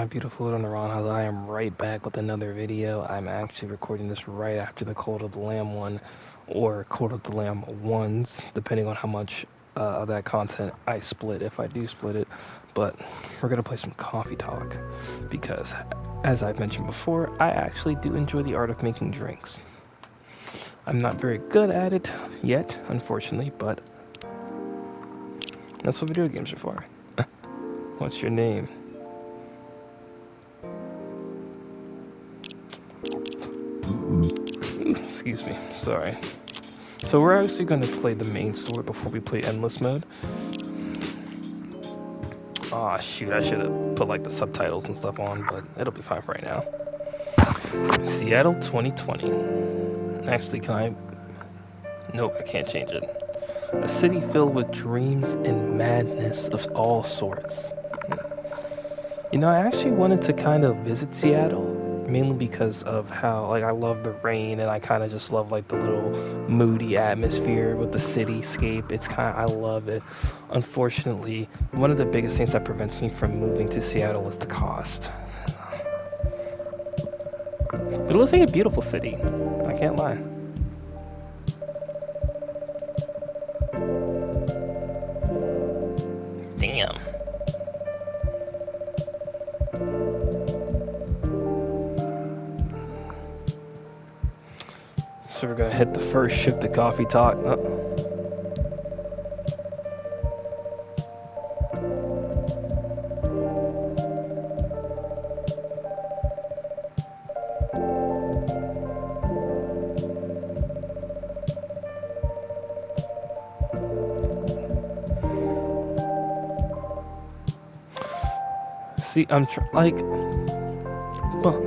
my beautiful little Naranjas? I am right back with another video. I'm actually recording this right after the Cult of the Lamb one, or Cult of the Lamb ones, depending on how much of that content I split, if I do split it. But we're going to play some coffee talk, because, as I've mentioned before, I actually do enjoy the art of making drinks. I'm not very good at it yet, unfortunately, but that's what video games are for. What's your name? Excuse me, sorry. So we're actually going to play the main story before we play Endless Mode. Aw, shoot, I should have put like the subtitles and stuff on, but it'll be fine for right now. Seattle 2020. Actually, can I... Nope, I can't change it. A city filled with dreams and madness of all sorts. You know, I actually wanted to kind of visit Seattle, mainly because of how, like, I love the rain, and I kind of just love, like, the little moody atmosphere with the cityscape. It's kind of, I love it. Unfortunately, one of the biggest things that prevents me from moving to Seattle is the cost. But it looks like a beautiful city. I can't lie. Damn. So we're gonna hit the first ship to coffee talk. See, well,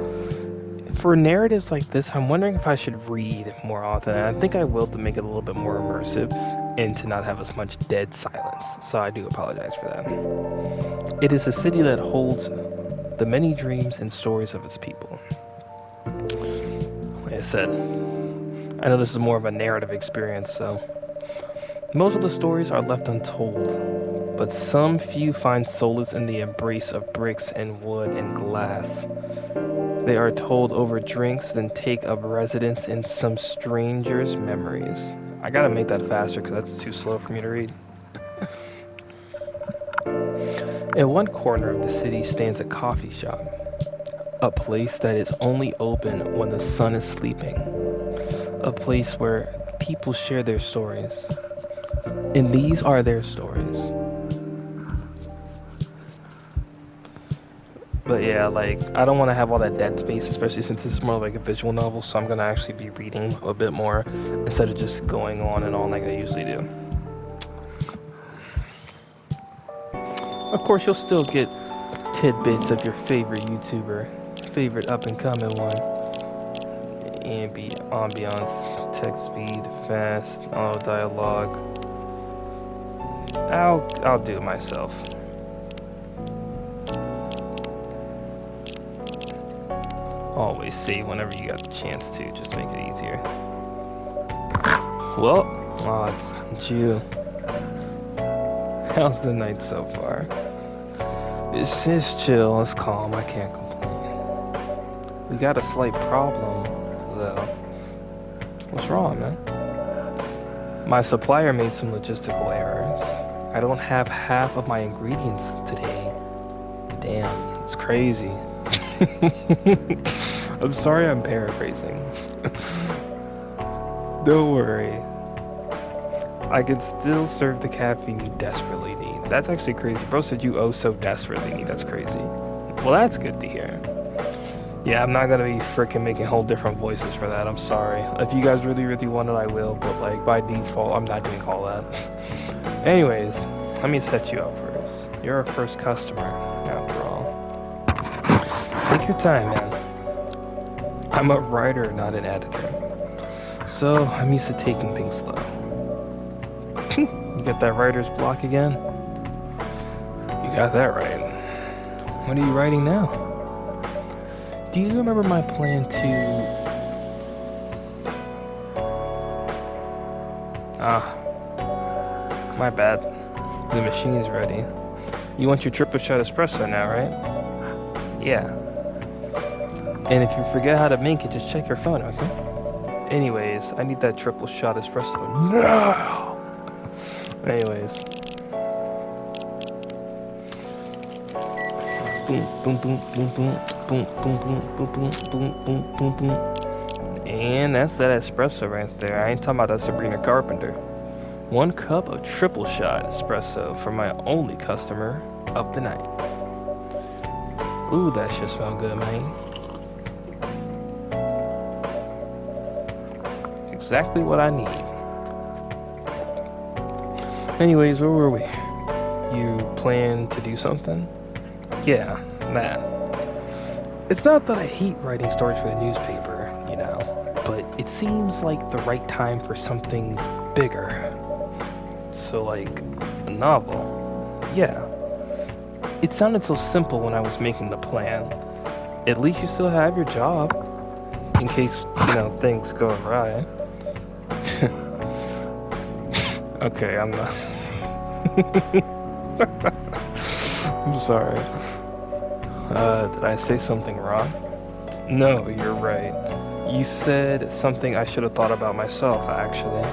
for narratives like this, I'm wondering if I should read more often. And I think I will, to make it a little bit more immersive and to not have as much dead silence. So I do apologize for that. It is a city that holds the many dreams and stories of its people. Like I said, I know this is more of a narrative experience, so most of the stories are left untold, but some few find solace in the embrace of bricks and wood and glass. They are told over drinks, then take up residence in some stranger's memories. I gotta make that faster because that's too slow for me to read. In one corner of the city stands a coffee shop, a place that is only open when the sun is sleeping, a place where people share their stories, and these are their stories. But yeah, like, I don't want to have all that dead space, especially since it's more like a visual novel, so I'm going to actually be reading a bit more instead of just going on and on like I usually do. Of course, you'll still get tidbits of your favorite YouTuber, favorite up-and-coming one. Ambiance, text speed, fast, auto dialogue. I'll do it myself. Always save whenever you got the chance to, just make it easier. Well, it's you. How's the night so far? It's chill, it's calm, I can't complain. We got a slight problem, though. What's wrong, man? My supplier made some logistical errors. I don't have half of my ingredients today. Damn, it's crazy. I'm sorry I'm paraphrasing. Don't worry. I can still serve the caffeine you desperately need. That's actually crazy. Bro said you so desperately need. That's crazy. Well, that's good to hear. Yeah, I'm not gonna be freaking making whole different voices for that. I'm sorry. If you guys really, really want it, I will. But like by default, I'm not doing all that. Anyways, let me set you up first. You're our first customer, after all. Take your time, man. I'm a writer, not an editor. So, I'm used to taking things slow. You got that writer's block again? You got that right. What are you writing now? Do you remember my plan to... my bad. The machine's ready. You want your triple shot espresso now, right? Yeah. And if you forget how to make it, just check your phone, okay? Anyways, I need that triple shot espresso. No! Anyways. Boom, boom, boom, boom, boom, boom, boom, boom, boom, boom, boom, boom, boom. And that's that espresso right there. I ain't talking about that Sabrina Carpenter. 1 cup of triple shot espresso for my only customer of the night. Ooh, that shit smell good, man. Exactly what I need. Anyways, where were we? You plan to do something? Yeah, that. It's not that I hate writing stories for the newspaper, you know, but it seems like the right time for something bigger. So, like, a novel. Yeah. It sounded so simple when I was making the plan. At least you still have your job, in case, you know, things go awry. Okay, I'm not. I'm sorry. Did I say something wrong? No, you're right. You said something I should have thought about myself, actually.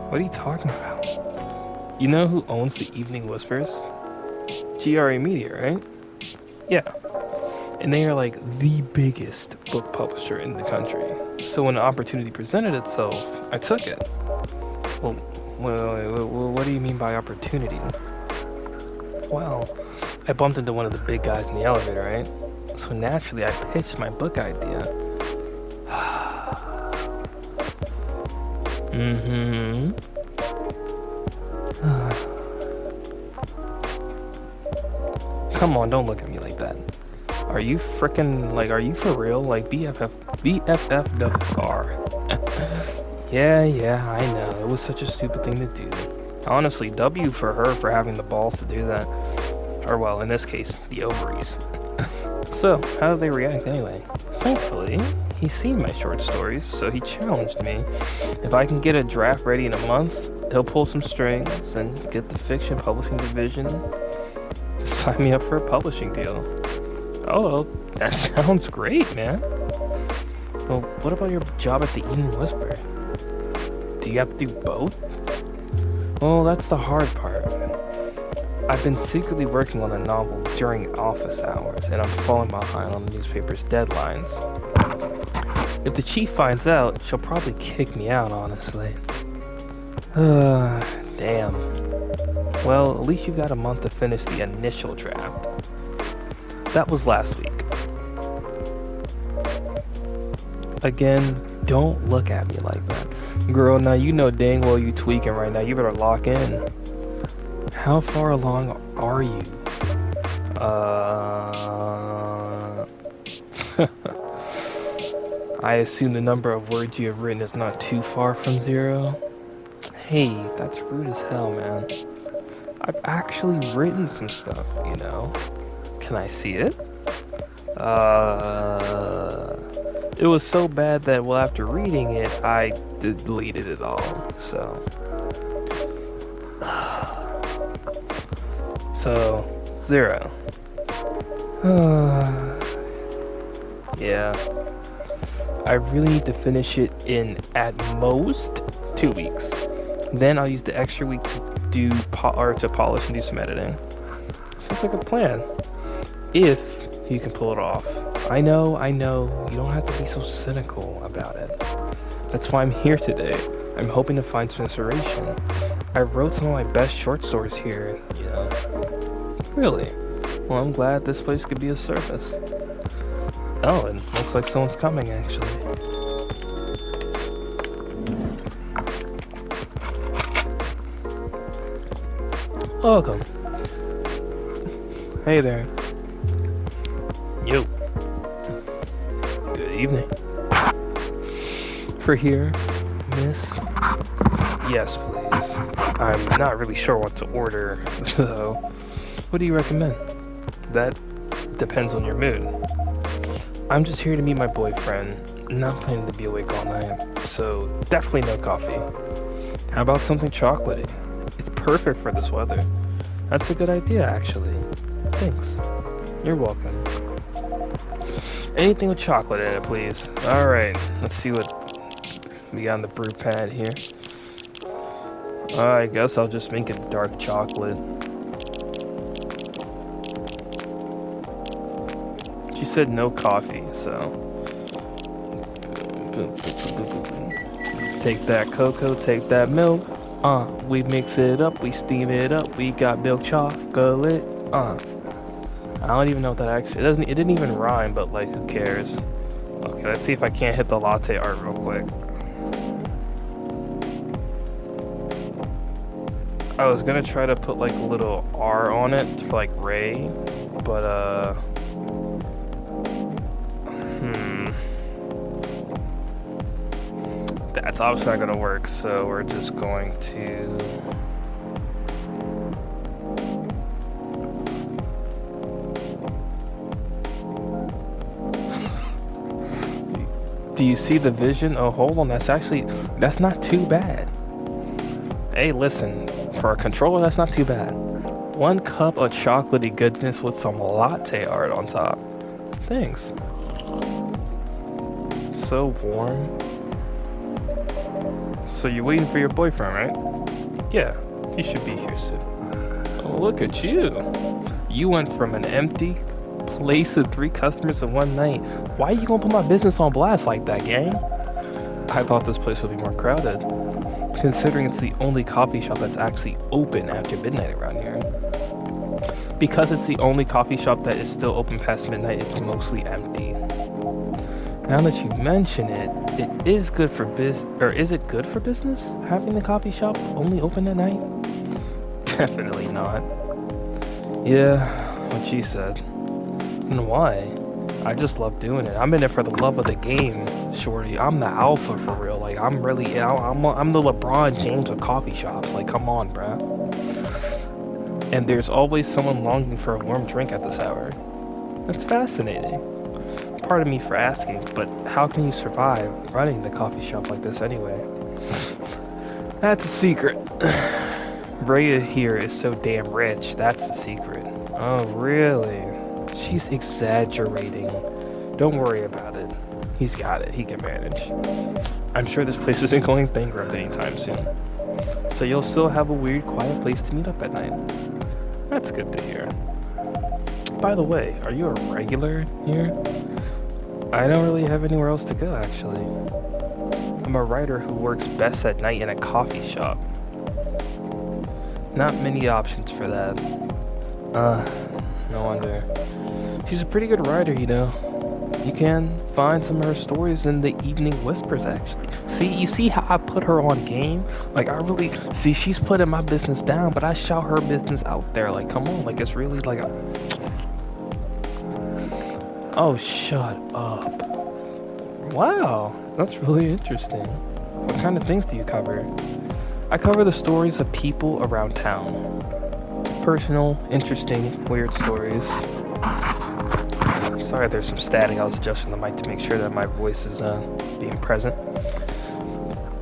What are you talking about? You know who owns the Evening Whispers? GRA Media, right? Yeah. And they are like the biggest book publisher in the country. So when the opportunity presented itself, I took it. Well, what do you mean by opportunity? Well, I bumped into one of the big guys in the elevator, right? So naturally, I pitched my book idea. Mm-hmm. Come on, don't look at me like that. Are you frickin', like, are you for real? Like, BFFWR. Yeah, I know. It was such a stupid thing to do. Honestly, W for her for having the balls to do that. Or, well, in this case, the ovaries. So, how did they react anyway? Thankfully, he's seen my short stories, so he challenged me. If I can get a draft ready in a month, he'll pull some strings and get the fiction publishing division to sign me up for a publishing deal. Oh, well, that sounds great, man. Well, what about your job at the Evening Whisper? Do you have to do both? Well, that's the hard part. I've been secretly working on a novel during office hours, and I'm falling behind on the newspaper's deadlines. If the chief finds out, she'll probably kick me out, honestly. Damn. Well, at least you've got a month to finish the initial draft. That was last week. Again, don't look at me like that. Girl, now you know dang well you tweaking right now. You better lock in. How far along are you? I assume the number of words you have written is not too far from 0. Hey, that's rude as hell, man. I've actually written some stuff, you know. Can I see it? It was so bad that, well, after reading it, I deleted it all, so. So, 0. Yeah. I really need to finish it in, at most, 2 weeks. Then I'll use the extra week to do to polish and do some editing. Sounds like a plan. If you can pull it off. I know, you don't have to be so cynical about it. That's why I'm here today. I'm hoping to find some inspiration. I wrote some of my best short stories here, you know. Really? Well, I'm glad this place could be a service. Oh, and looks like someone's coming, actually. Welcome. Hey there. Yo. Good evening. For here, miss? Yes, please. I'm not really sure what to order, so what do you recommend? That depends on your mood. I'm just here to meet my boyfriend, not planning to be awake all night, so definitely no coffee. How about something chocolatey? It's perfect for this weather. That's a good idea, actually. Thanks. You're welcome. Anything with chocolate in it, please. Alright, let's see what we got on the brew pad here. I guess I'll just make it dark chocolate. She said no coffee, so... Take that cocoa, take that milk. We mix it up, we steam it up. We got milk chocolate. I don't even know what that actually... It didn't even rhyme, but like, who cares? Okay, let's see if I can't hit the latte art real quick. I was gonna try to put like a little R on it for like Ray, but that's obviously not gonna work, so we're just going to do you see the vision? Oh, hold on, that's not too bad. Hey, listen, for a controller, that's not too bad. 1 cup of chocolatey goodness with some latte art on top. Thanks. So warm. So you're waiting for your boyfriend, right? Yeah, he should be here soon. Oh, look at you. You went from an empty place to 3 customers in 1 night. Why are you gonna put my business on blast like that, gang? I thought this place would be more crowded, considering it's the only coffee shop that's actually open after midnight around here. Because it's the only coffee shop that is still open past midnight, it's mostly empty. Now that you mention it, it is good for is it good for business having the coffee shop only open at night? Definitely not. Yeah, what she said. And why? I just love doing it. I'm in it for the love of the game, shorty. I'm the alpha for real. Like, I'm the LeBron James of coffee shops. Like, come on, bruh. And there's always someone longing for a warm drink at this hour. That's fascinating. Pardon me for asking, but how can you survive running the coffee shop like this anyway? That's a secret. Rhea here is so damn rich. That's the secret. Oh, really? She's exaggerating. Don't worry about it. He's got it. He can manage. I'm sure this place isn't going bankrupt anytime soon. So you'll still have a weird, quiet place to meet up at night. That's good to hear. By the way, are you a regular here? I don't really have anywhere else to go, actually. I'm a writer who works best at night in a coffee shop. Not many options for that. No wonder. She's a pretty good writer, you know. You can find some of her stories in the Evening Whispers, actually. See, you see how I put her on game? Like, I really... See, she's putting my business down, but I shout her business out there. Like, come on. Like, it's really like a... Oh, shut up. Wow, that's really interesting. What kind of things do you cover? I cover the stories of people around town. Personal, interesting, weird stories. Sorry, there's some static. I was adjusting the mic to make sure that my voice is being present.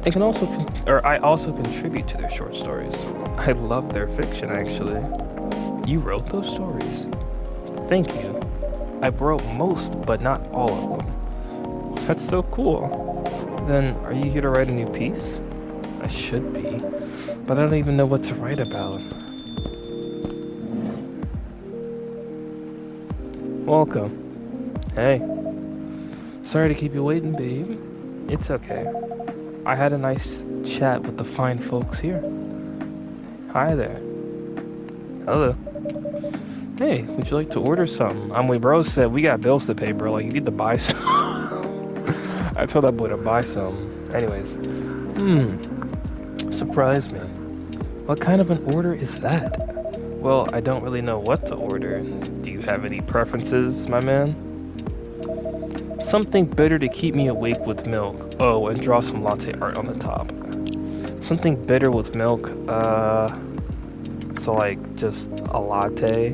I also contribute to their short stories. I love their fiction, actually. You wrote those stories? Thank you. I wrote most, but not all of them. That's so cool. Then, are you here to write a new piece? I should be, but I don't even know what to write about. Welcome. Hey. Sorry to keep you waiting, babe. It's okay. I had a nice chat with the fine folks here. Hi there. Hello. Hey, would you like to order something? Bro said we got bills to pay, bro. Like, you need to buy some. I told that boy to buy some. Anyways. Surprise me. What kind of an order is that? Well, I don't really know what to order. Do you have any preferences, my man? Something bitter to keep me awake with milk. Oh, and draw some latte art on the top. Something bitter with milk. So like, just a latte.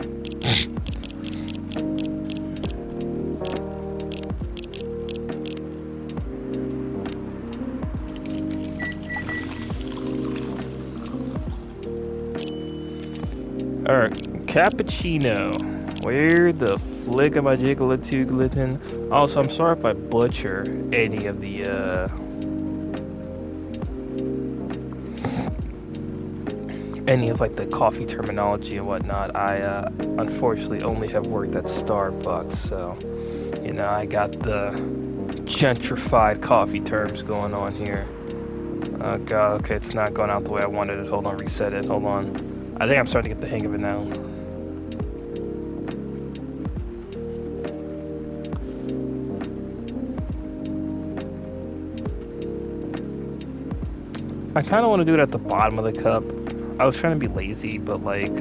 Alright, cappuccino. Where the Flickamajiggletuglitin. Also, I'm sorry if I butcher any of the like the coffee terminology and whatnot. I unfortunately only have worked at Starbucks, so you know I got the gentrified coffee terms going on here. Oh god, okay, it's not going out the way I wanted it. Hold on, reset it. Hold on. I think I'm starting to get the hang of it now. I kind of want to do it at the bottom of the cup. I was trying to be lazy, but like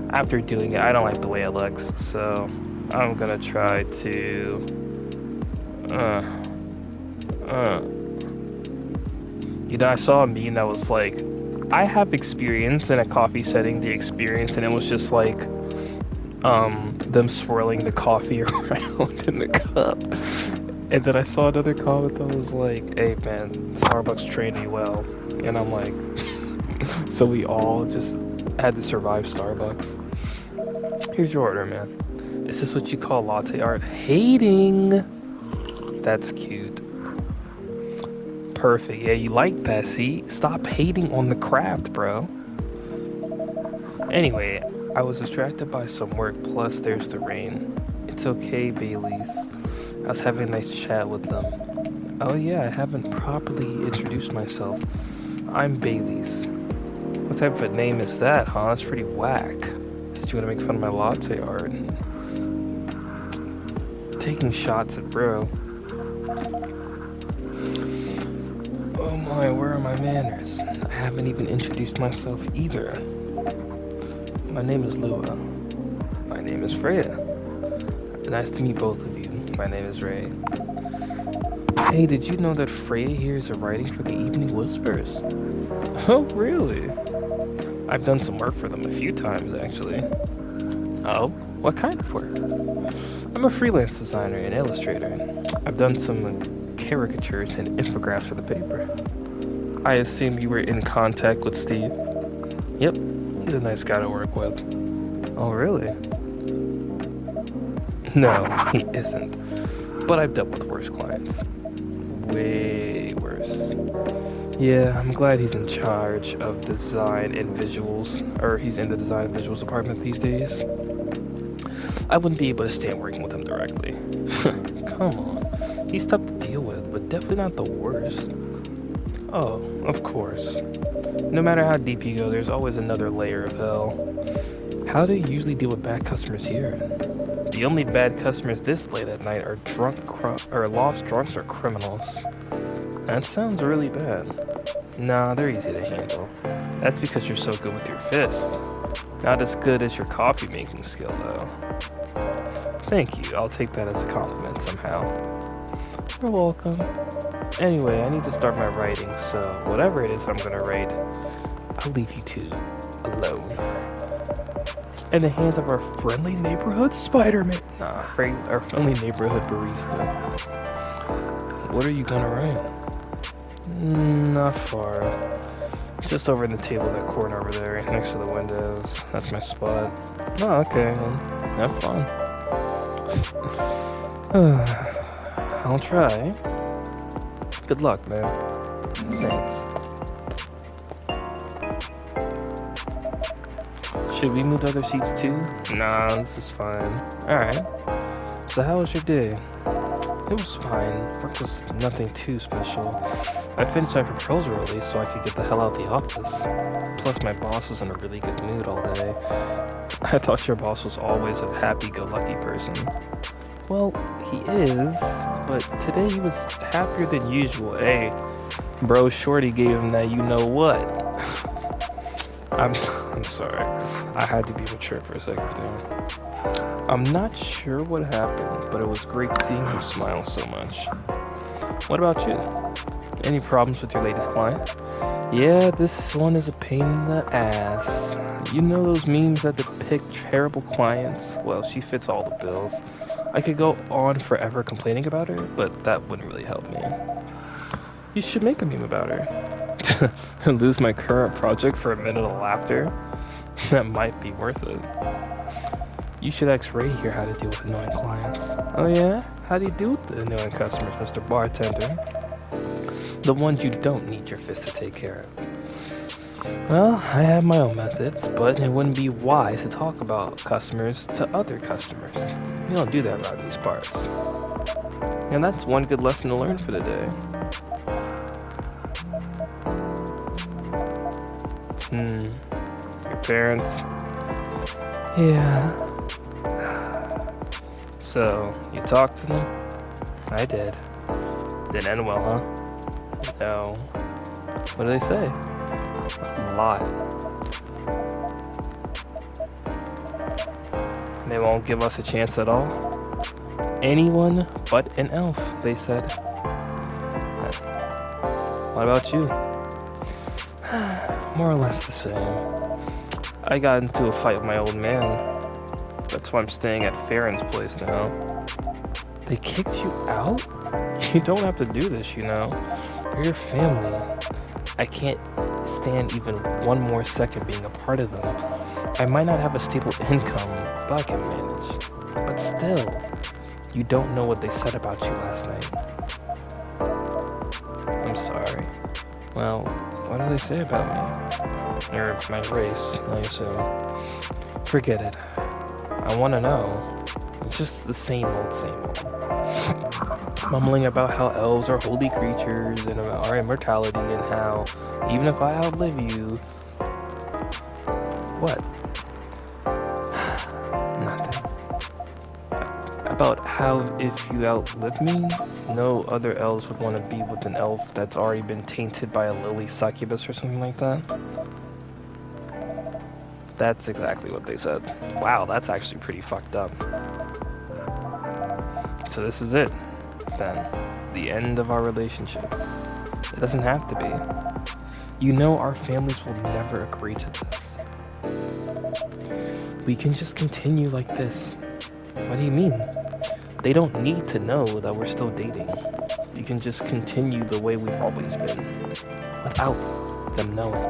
after doing it, I don't like the way it looks. So I'm gonna try to. You know, I saw a meme that was like, I have experience in a coffee setting, the experience, and it was just like, them swirling the coffee around in the cup. And then I saw another comment that was like, hey man, Starbucks trained me well. And I'm like, so we all just had to survive Starbucks. Here's your order, man. Is this what you call latte art? Hating! That's cute. Perfect. Yeah, you like that, see? Stop hating on the craft, bro. Anyway, I was distracted by some work, plus there's the rain. It's okay, Bailey's. I was having a nice chat with them. Oh yeah, I haven't properly introduced myself. I'm Bailey's. What type of a name is that, huh? That's pretty whack. Did you want to make fun of my latte art? Taking shots at bro. Oh my, where are my manners? I haven't even introduced myself either. My name is Lua. My name is Freya. Nice to meet both of you. My name is Ray. Hey, did you know that Freya here is writing for the Evening Whispers? Oh, really? I've done some work for them a few times, actually. Oh? What kind of work? I'm a freelance designer and illustrator. I've done some caricatures and infographics for the paper. I assume you were in contact with Steve? Yep, he's a nice guy to work with. Oh, really? No, he isn't. But I've dealt with worse clients. Way worse. Yeah, I'm glad he's in charge of design and visuals, or he's in the design and visuals department these days. I wouldn't be able to stand working with him directly. Come on. He's tough to deal with, but definitely not the worst. Oh, of course. No matter how deep you go, there's always another layer of hell. How do you usually deal with bad customers here? The only bad customers this late at night are lost drunks or criminals. That sounds really bad. Nah, they're easy to handle. That's because you're so good with your fist. Not as good as your coffee making skill, though. Thank you, I'll take that as a compliment somehow. You're welcome. Anyway, I need to start my writing, so whatever it is I'm gonna write, I'll leave you two alone. In the hands of our friendly neighborhood Spider-Man. Nah, our friendly neighborhood barista. What are you gonna write? Not far. Just over in the table, that corner over there, next to the windows. That's my spot. Oh, okay. Well, have fun. I'll try. Good luck, man. Thanks. Should we move to other seats too? Nah, this is fine. Alright. So how was your day? It was fine. Work was nothing too special. I finished my proposal early so I could get the hell out of the office. Plus my boss was in a really good mood all day. I thought your boss was always a happy-go-lucky person. Well, he is, but today he was happier than usual. Hey, bro Shorty gave him that you-know-what. I'm sorry. I had to be mature for a second there. I'm not sure what happened, but it was great seeing him smile so much. What about you? Any problems with your latest client? Yeah, this one is a pain in the ass. You know those memes that depict terrible clients? Well, she fits all the bills. I could go on forever complaining about her, but that wouldn't really help me. You should make a meme about her. Lose my current project for a minute of laughter? That might be worth it. You should ask Ray here how to deal with annoying clients. Oh yeah? How do you deal with the annoying customers, Mr. Bartender? The ones you don't need your fist to take care of. Well, I have my own methods, but it wouldn't be wise to talk about customers to other customers. You don't do that around these parts. And that's one good lesson to learn for the day. Your parents? Yeah. So, you talked to them? I did. Didn't end well, huh? No. What do they say? A lot. They won't give us a chance at all? Anyone but an elf, they said. What about you? More or less the same. I got into a fight with my old man. That's why I'm staying at Farron's place now. They kicked you out? You don't have to do this, you know. We're your family. I can't stand even one more second being a part of them. I might not have a stable income, but I can manage. But still, you don't know what they said about you last night. I'm sorry. Well, what do they say about me? Or my race, I assume. Forget it. I want to know. It's just the same old. Mumbling about how elves are holy creatures and about our immortality and how, even if I outlive you... What? Nothing. About how if you outlive me, no other elves would want to be with an elf that's already been tainted by a lily succubus or something like that. That's exactly what they said. Wow, that's actually pretty fucked up. So this is it, then. The end of our relationship. It doesn't have to be. You know our families will never agree to this. We can just continue like this. What do you mean? They don't need to know that we're still dating. We can just continue the way we've always been. Without them knowing.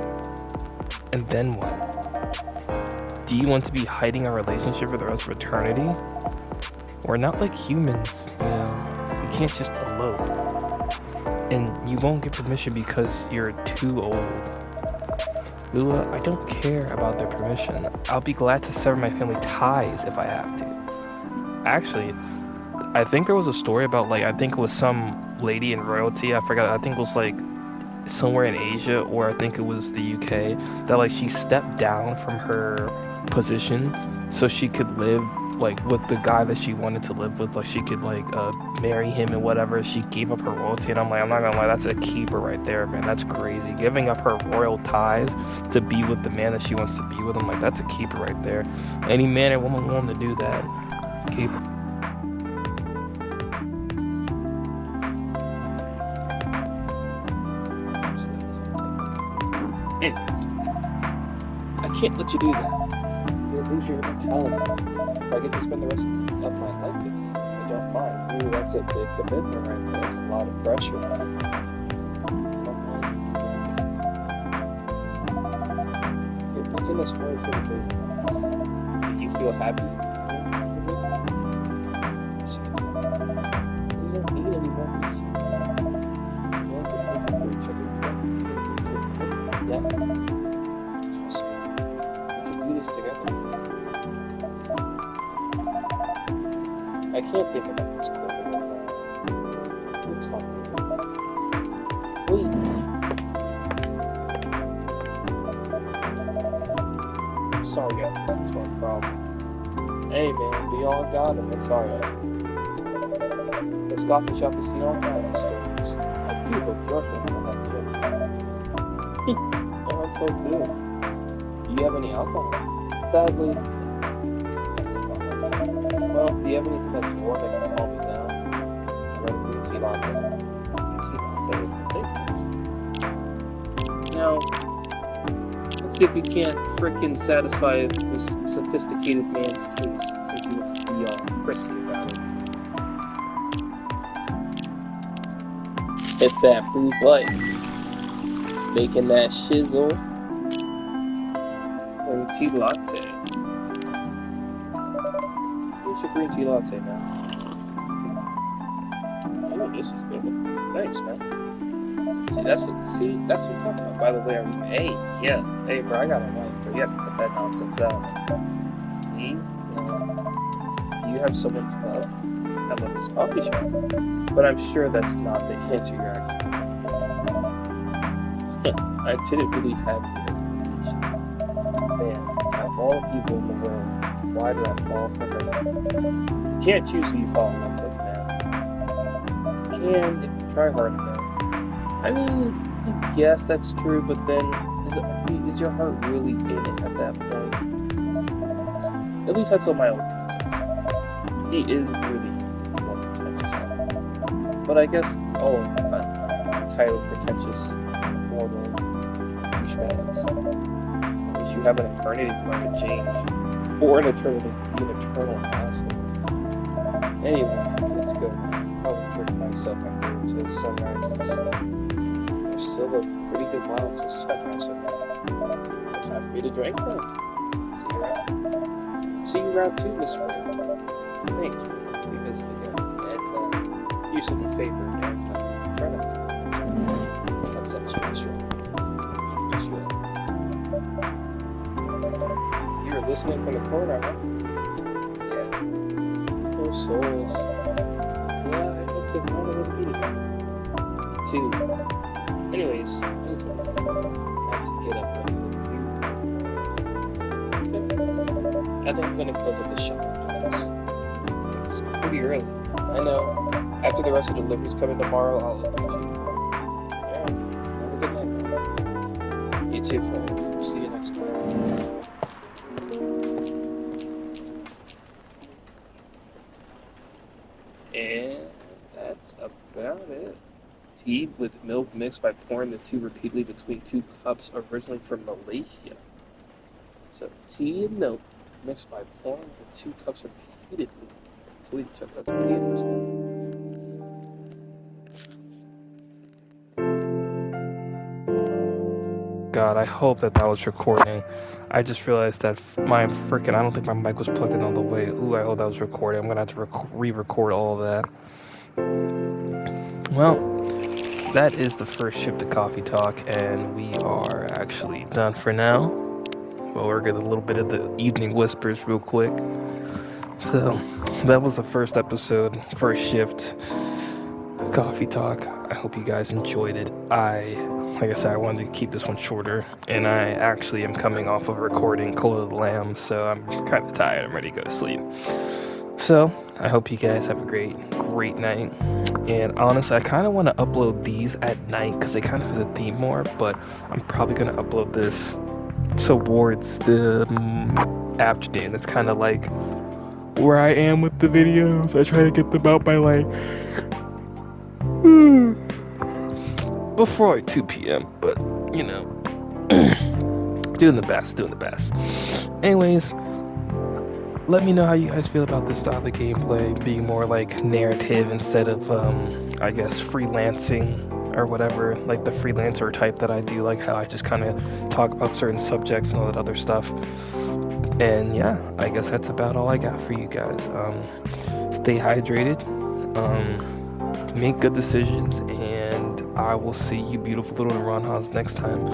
And then what? Do you want to be hiding our relationship for the rest of eternity? We're not like humans, you know. We can't just elope. And you won't get permission because you're too old. Lua, I don't care about their permission. I'll be glad to sever my family ties if I have to. Actually, I think there was a story about, like, I think it was some lady in royalty, I forgot, I think it was, like, somewhere in Asia, or I think it was the UK, that, like, she stepped down from her position so she could live, like, with the guy that she wanted to live with, like, she could, like, marry him and whatever. She gave up her royalty, and I'm like, I'm not gonna lie, that's a keeper right there, man. That's crazy. Giving up her royal ties to be with the man that she wants to be with, I'm like, that's a keeper right there. Any man or woman willing to do that, keeper. I can't let you do that. You'll lose your immortality. If I get to spend the rest of my life with you, I don't mind. Ooh, that's a big commitment right there. That's a lot of pressure. You're making this hard for the baby. Do you feel happy? You don't need any more reasons. You don't have to for each other. Yeah. Trust me. We can do this together. I can't think about this clearly right now. We're talking about it. Wait. Sorry guys, it's my problem. Hey man, we all got him, it's alright. This coffee shop has seen all kinds of stories. I do hope your family will have you. I hope so too. Do you have any alcohol? Sadly, that's a problem. Well, do you have anything that's warm that can calm me down? I wrote a green tea latte. Now, let's see if we can't frickin' satisfy this sophisticated man's taste since he wants to be all prissy about it. If that proves life. Making that shizzle and tea latte. Here's your green tea latte, man. Oh, this is good. Thanks, man. See, that's what I'm talking about. By the way, hey, bro, I got a wife, bro. You have to put that nonsense out. Me, you have someone I love this coffee shop, but I'm sure that's not the answer you're asking. I didn't really have expectations. Man, out of all people in the world, why did I fall for her? You can't choose who you fall in love with, man. You can if you try hard enough. I mean, I guess that's true, but then is your heart really in it at that point? At least that's what my own opinion says. He is really one pretentious guy. But I guess all of them are entitled, pretentious, mortal douchebags. Unless you have an eternity to change, or an eternal asshole. Anyway, let's go. I'll drink myself after to the sunrises. There's still a pretty good while until sunrise, so time for me to drink then. See you around too, Miss Friend. Thanks for visiting again. And use of a favor and try not to. That sounds pretty strong. You were listening from the corner, huh? Yeah. Poor souls. Yeah, I hope they've found a little beat again. Too. Anyways, I have to get up ready with you. I think I'm gonna close up the shop. It's pretty early. I know. After the rest of the deliveries come in tomorrow, I'll open you. Yeah. Have a good night. You too, friend. See you next time. And that's about it. Tea with milk mixed by pouring the two repeatedly between 2 cups, originally from Malaysia. So tea and milk mixed by pouring the 2 cups repeatedly between each other. That's pretty interesting. God, I hope that was recording. I just realized that I don't think my mic was plugged in all the way. Ooh, I hope that was recording. I'm gonna have to re-record all of that. Well, that is the first shift of Coffee Talk, and we are actually done for now. We'll get a little bit of the evening whispers real quick. So, that was the first episode, first shift of Coffee Talk. I hope you guys enjoyed it. Like I said, I wanted to keep this one shorter, and I actually am coming off of recording Cult of the Lamb, so I'm kind of tired. I'm ready to go to sleep. So, I hope you guys have a great night. And honestly, I kind of want to upload these at night because they kind of fit the theme more, but I'm probably going to upload this towards the afternoon. It's kind of like where I am with the videos. I try to get them out by like before 2 p.m. But, you know, doing the best. Anyways, let me know how you guys feel about this style of gameplay, being more like narrative instead of, I guess, freelancing or whatever, like the freelancer type that I do, like how I just kind of talk about certain subjects and all that other stuff. And yeah, I guess that's about all I got for you guys. Stay hydrated, make good decisions, and I will see you beautiful little Naranjas next time.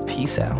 Peace out.